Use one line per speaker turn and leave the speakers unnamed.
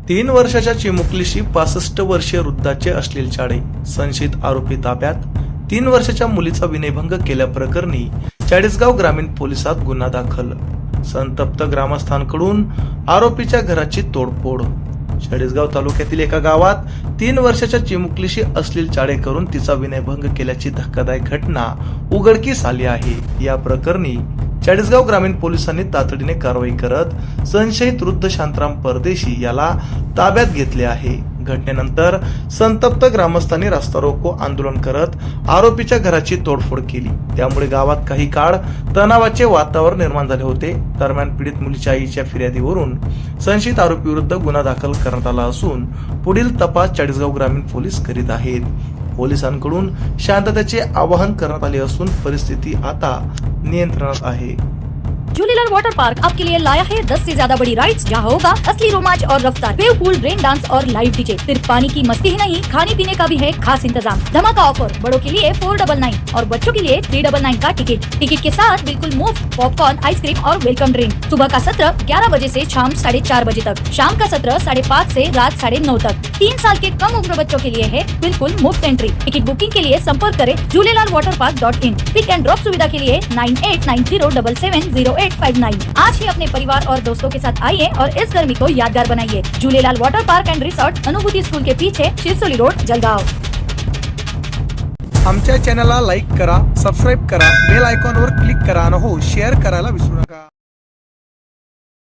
तीन वर्षाच्या चिमुकलीशी 65 वर्षीय वृद्धाचे अश्लील छाडे, संशयित आरोपी ताब्यात. 3 वर्षाच्या मुलीचा विनयभंग केल्याप्रकरणी चाळीसगाव ग्रामीण पोलिसात गुन्हा दाखल. संतप्त ग्रामस्थांकडून आरोपीच्या घराची तोडफोड. चाळीसगाव तालुक्यातील एका गावात 3 वर्षाच्या चिमुकलीशी अश्लील छाडे करून तिचा विनयभंग केल्याची धक्कादायक घटना उघडकीस आली आहे. या प्रकरणी चाळीसगाव ग्रामीण पोलिसांनी तातडीने कारवाई करत संशयित वृद्ध शांताराम परदेशी याला ताब्यात घेतले आहे. घटनेनंतर संतप्त ग्रामस्थांनी रास्ता रोको आंदोलन करत आरोपीच्या घराची तोडफोड केली. त्यामुळे गावात काही काळ तणावाचे वातावरण निर्माण झाले होते. दरम्यान पीडित मुलीच्या आईच्या फिर्यादीवरून संशयित आरोपी विरुद्ध गुन्हा दाखल करण्यात आला असून पुढील तपास चाळीसगाव ग्रामीण पोलीस करीत आहेत. पोलिसांकडून शांततेचे आवाहन करण्यात आले असून परिस्थिती आता नियंत्रणात आहे.
झूलेलाल वाटर पार्क आपके लिए लाया है 10 से ज्यादा बड़ी राइड्स, जहां होगा असली रोमांच और रफ्तार, वेव पूल, रेन डांस और लाइव डीजे। सिर्फ पानी की मस्ती ही नहीं, खाने पीने का भी है खास इंतजाम। धमाका ऑफर, बड़ों के लिए 499 और बच्चों के लिए 399 का टिकट के साथ बिल्कुल मुफ्त पॉपकॉर्न, आइसक्रीम और वेलकम ड्रिंक। सुबह का सत्र 11 बजे से शाम 4:30 बजे तक, शाम का सत्र 5:30 से रात 9:30 तक। 3 साल के कम उम्र बच्चों के लिए है बिल्कुल मुफ्त एंट्री। टिकट बुकिंग के लिए संपर्क करें jhulelalwaterpark.in। पिक एंड ड्रॉप सुविधा के लिए 9890770859। आज ही अपने परिवार और दोस्तों के साथ आइए और इस गर्मी को यादगार बनाइए। Jhulelal water park end resort, अनुभूति स्कूल के पीछे, शिरसोली रोड, जलगाव।
आमच्या चॅनलला लाईक करा, सबस्क्राईब करा, बेल आयकॉनवर क्लिक करा आणि हो शेअर करायला विसरू नका.